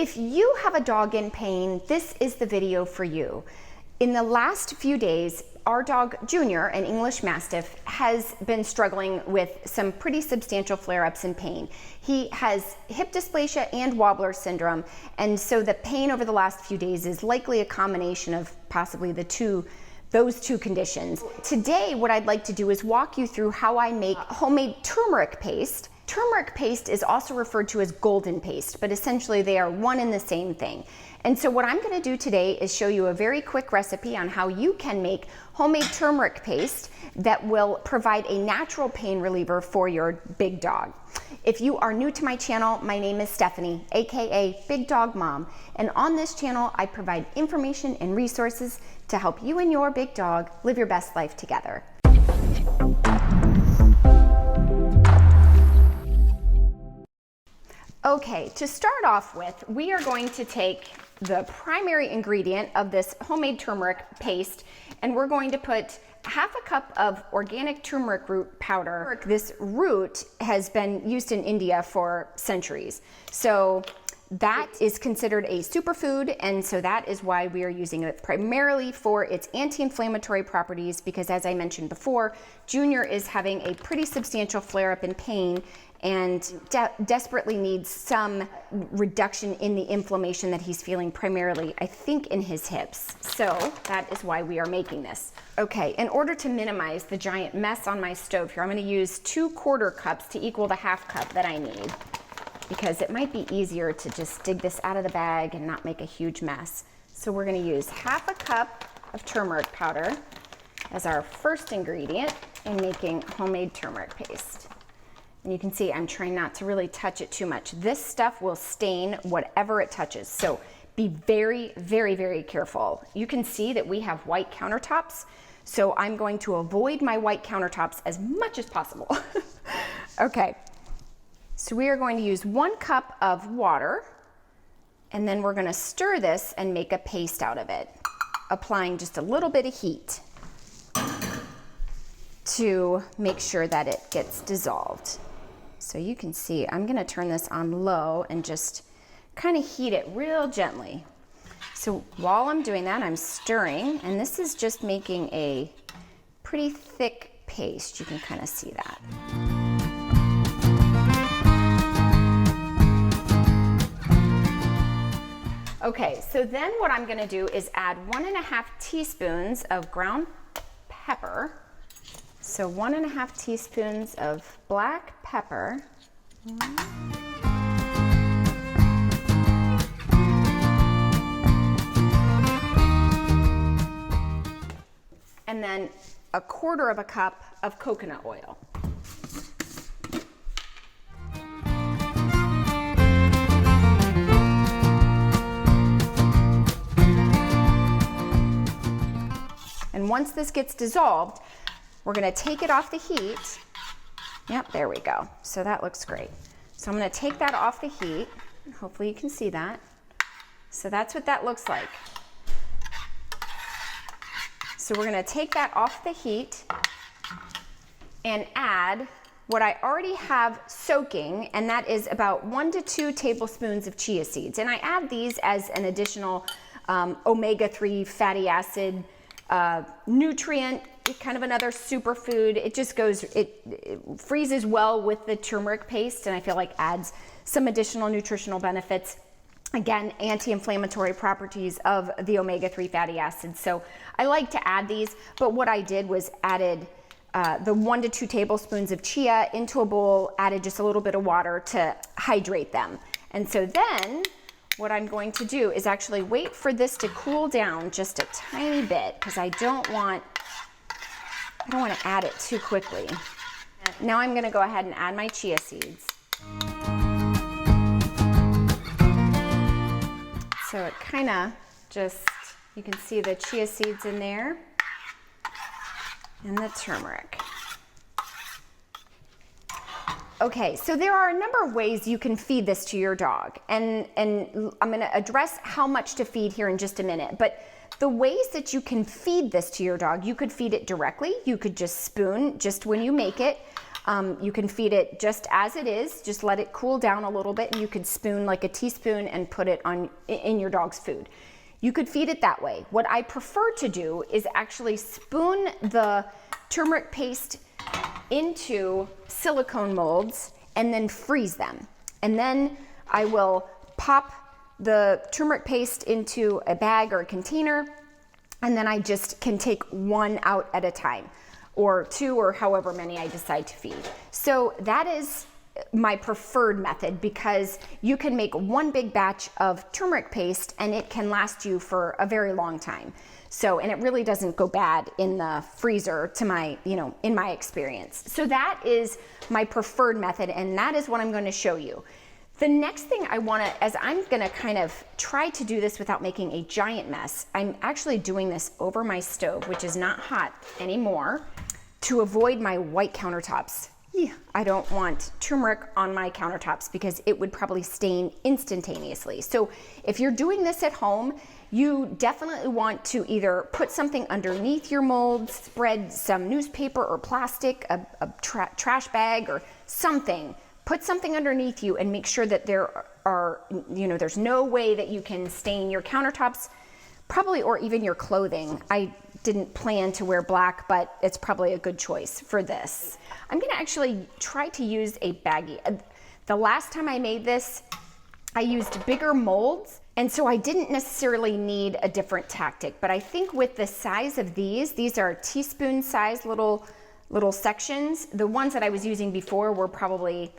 If you have a dog in pain, this is the video for you. In the last few days, our dog Junior, an English Mastiff, has been struggling with some pretty substantial flare-ups in pain. He has hip dysplasia and wobbler syndrome, and so the pain over the last few days is likely a combination of possibly those two conditions. Today, what I'd like to do is walk you through how I make homemade turmeric paste. Turmeric paste is also referred to as golden paste, but essentially they are one and the same thing. And so what I'm going to do today is show you a very quick recipe on how you can make homemade turmeric paste that will provide a natural pain reliever for your big dog. If you are new to my channel, my name is Stephanie, aka Big Dog Mom, and on this channel I provide information and resources to help you and your big dog live your best life together. Okay, to start off with, we are going to take the primary ingredient of this homemade turmeric paste, and we're going to put half a cup of organic turmeric root powder. This root has been used in India for centuries, so that is considered a superfood, and so that is why we are using it primarily for its anti-inflammatory properties, because as I mentioned before, Junior is having a pretty substantial flare-up in pain and desperately needs some reduction in the inflammation that he's feeling, primarily, I think, in his hips. So that is why we are making this. Okay, in order to minimize the giant mess on my stove here, I'm gonna use 2/4 cups to equal the half cup that I need, because it might be easier to just dig this out of the bag and not make a huge mess. So we're gonna use half a cup of turmeric powder as our first ingredient in making homemade turmeric paste. And you can see I'm trying not to really touch it too much. This stuff will stain whatever it touches, so be very, very, very careful. You can see that we have white countertops, so I'm going to avoid my white countertops as much as possible. Okay, so we are going to use 1 cup of water, and then we're gonna stir this and make a paste out of it, applying just a little bit of heat to make sure that it gets dissolved. So you can see I'm gonna turn this on low and just kind of heat it real gently. So while I'm doing that, I'm stirring, and this is just making a pretty thick paste. You can kind of see that. Okay, so then what I'm gonna do is add 1.5 teaspoons of ground pepper. So 1.5 teaspoons of black pepper. And then 1/4 cup of coconut oil. And once this gets dissolved, we're gonna take it off the heat. Yep, there we go. So that looks great. So I'm gonna take that off the heat. Hopefully you can see that. So that's what that looks like. So we're gonna take that off the heat and add what I already have soaking, and that is about 1 to 2 tablespoons of chia seeds. And I add these as an additional omega-3 fatty acid nutrient, kind of another superfood. It just goes, it freezes well with the turmeric paste, and I feel like adds some additional nutritional benefits. Again, anti-inflammatory properties of the omega-3 fatty acids. So I like to add these, but what I did was added the 1 to 2 tablespoons of chia into a bowl, added just a little bit of water to hydrate them. And so then what I'm going to do is actually wait for this to cool down just a tiny bit, because I don't want to add it too quickly. Now I'm going to go ahead and add my chia seeds. So it kind of just, you can see the chia seeds in there and the turmeric. Okay, so there are a number of ways you can feed this to your dog, and I'm going to address how much to feed here in just a minute, but the ways that you can feed this to your dog, you could feed it directly, you could just spoon just when you make it. You can feed it just as it is, just let it cool down a little bit, and you could spoon like a teaspoon and put it in your dog's food. You could feed it that way. What I prefer to do is actually spoon the turmeric paste into silicone molds and then freeze them. And then I will pop the turmeric paste into a bag or a container, and then I just can take one out at a time, or two, or however many I decide to feed. So that is my preferred method, because you can make one big batch of turmeric paste and it can last you for a very long time. So, and it really doesn't go bad in the freezer to my, in my experience. So that is my preferred method, and that is what I'm going to show you. The next thing I want to, as I'm going to kind of try to do this without making a giant mess, I'm actually doing this over my stove, which is not hot anymore, to avoid my white countertops. I don't want turmeric on my countertops because it would probably stain instantaneously. So if you're doing this at home, you definitely want to either put something underneath your molds, spread some newspaper or plastic, a trash bag or something. Put something underneath you and make sure that there are, there's no way that you can stain your countertops, probably, or even your clothing. I didn't plan to wear black, but it's probably a good choice for this. I'm gonna actually try to use a baggie. The last time I made this, I used bigger molds, and so I didn't necessarily need a different tactic, but I think with the size of these are teaspoon size little sections. The ones that I was using before were probably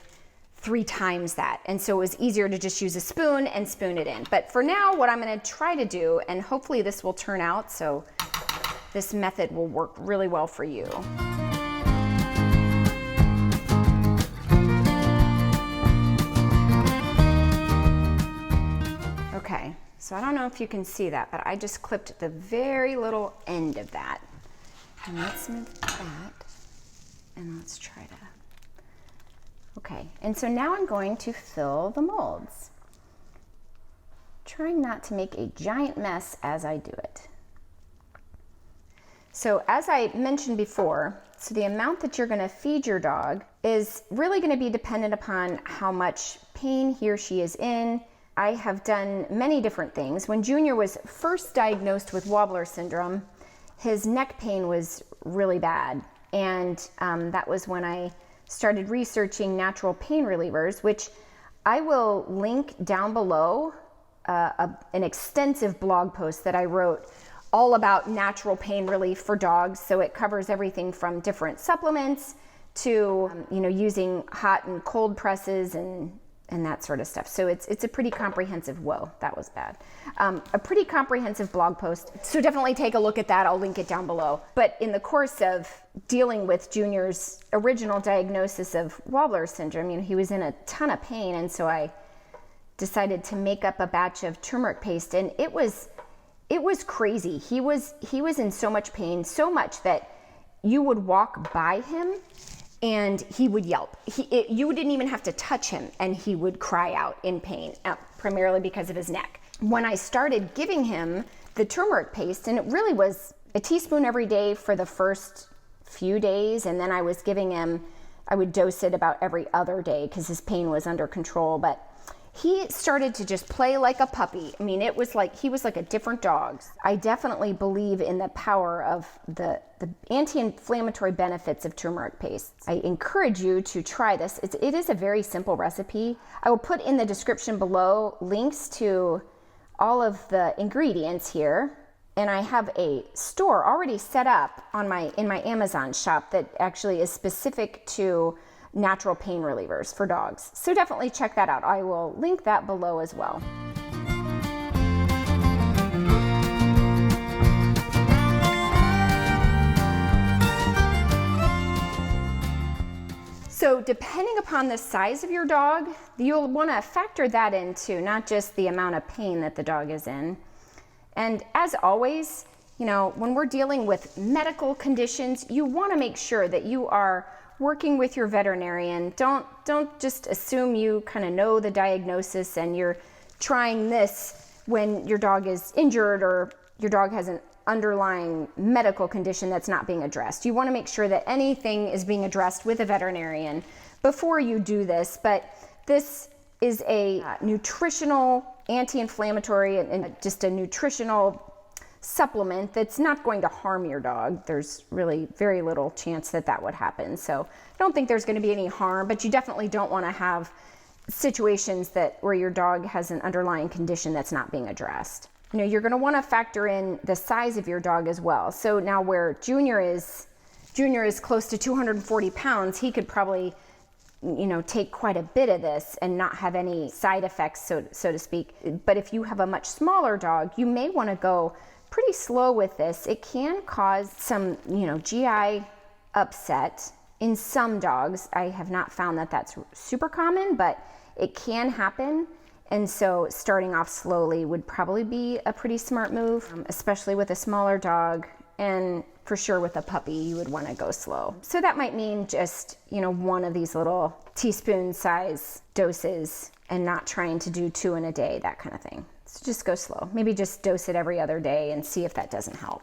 3 times that, and so it was easier to just use a spoon and spoon it in. But for now, what I'm gonna try to do, and hopefully this will turn out so this method will work really well for you. Okay, so I don't know if you can see that, but I just clipped the very little end of that. And let's move that, and let's try to. Okay, and so now I'm going to fill the molds, trying not to make a giant mess as I do it. So as I mentioned before, so the amount that you're going to feed your dog is really going to be dependent upon how much pain he or she is in. I have done many different things. When Junior was first diagnosed with wobbler syndrome, his neck pain was really bad, and that was when I started researching natural pain relievers, which I will link down below, an extensive blog post that I wrote all about natural pain relief for dogs. So it covers everything from different supplements to using hot and cold presses and that sort of stuff. So it's a pretty comprehensive, whoa, that was bad. A pretty comprehensive blog post. So definitely take a look at that. I'll link it down below. But in the course of dealing with Junior's original diagnosis of wobbler syndrome, he was in a ton of pain. And so I decided to make up a batch of turmeric paste, and it was crazy. He was in so much pain, so much that you would walk by him and he would yelp. You didn't even have to touch him and he would cry out in pain, primarily because of his neck. When I started giving him the turmeric paste, and it really was a teaspoon every day for the first few days, and then I would dose it about every other day because his pain was under control, but he started to just play like a puppy. I mean, it was like he was like a different dog. I definitely believe in the power of the anti-inflammatory benefits of turmeric paste. I encourage you to try this. It is a very simple recipe. I will put in the description below links to all of the ingredients here. And I have a store already set up in my Amazon shop that actually is specific to natural pain relievers for dogs. So definitely check that out. I will link that below as well. So depending upon the size of your dog, you'll want to factor that into not just the amount of pain that the dog is in. And as always, when we're dealing with medical conditions, you want to make sure that you are working with your veterinarian. Don't just assume you kind of know the diagnosis and you're trying this when your dog is injured or your dog has an underlying medical condition that's not being addressed. You want to make sure that anything is being addressed with a veterinarian before you do this, but this is a nutritional anti-inflammatory and just a nutritional supplement that's not going to harm your dog. There's really very little chance that that would happen. So I don't think there's going to be any harm, but you definitely don't want to have situations where your dog has an underlying condition that's not being addressed. You know, you're going to want to factor in the size of your dog as well. So now where Junior is close to 240 pounds, he could probably, you know, take quite a bit of this and not have any side effects, so to speak. But if you have a much smaller dog, you may want to go pretty slow with this. It can cause some, you know, GI upset in some dogs. I have not found that that's super common, but it can happen. And so starting off slowly would probably be a pretty smart move, especially with a smaller dog. And for sure with a puppy, you would want to go slow. So that might mean just, you know, one of these little teaspoon size doses and not trying to do 2 in a day, that kind of thing. So just go slow. Maybe just dose it every other day and see if that doesn't help.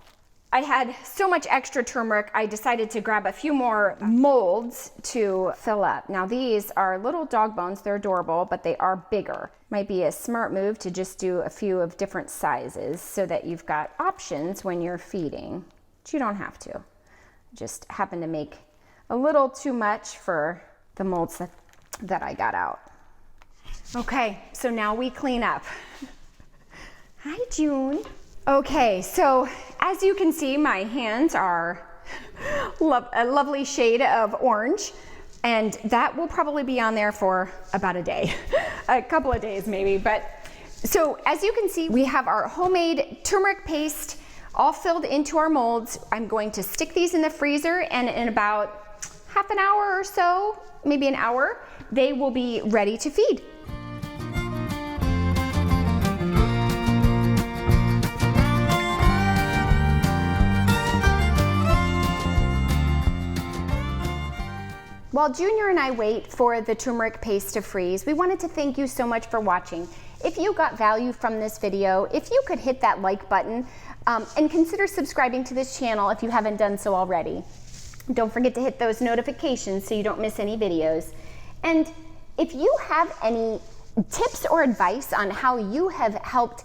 I had so much extra turmeric, I decided to grab a few more molds to fill up. Now these are little dog bones, they're adorable, but they are bigger. Might be a smart move to just do a few of different sizes so that you've got options when you're feeding, but you don't have to. Just happen to make a little too much for the molds that I got out. Okay, so now we clean up. Hi, June. Okay, so as you can see, my hands are a lovely shade of orange, and that will probably be on there for about a day, a couple of days maybe. But so as you can see, we have our homemade turmeric paste all filled into our molds. I'm going to stick these in the freezer, and in about half an hour or so, maybe an hour, they will be ready to feed. While Junior and I wait for the turmeric paste to freeze, we wanted to thank you so much for watching. If you got value from this video, if you could hit that like button and consider subscribing to this channel if you haven't done so already. Don't forget to hit those notifications so you don't miss any videos. And if you have any tips or advice on how you have helped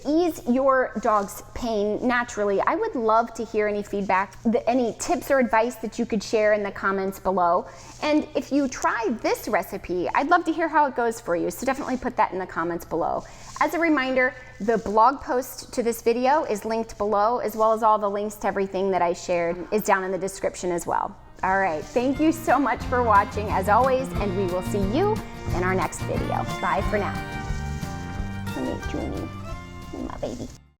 ease your dog's pain naturally, I would love to hear any feedback, any tips or advice that you could share in the comments below. And if you try this recipe, I'd love to hear how it goes for you, so definitely put that in the comments below. As a reminder, the blog post to this video is linked below, as well as all the links to everything that I shared is down in the description as well. All right, thank you so much for watching as always, and we will see you in our next video. Bye for now. My baby.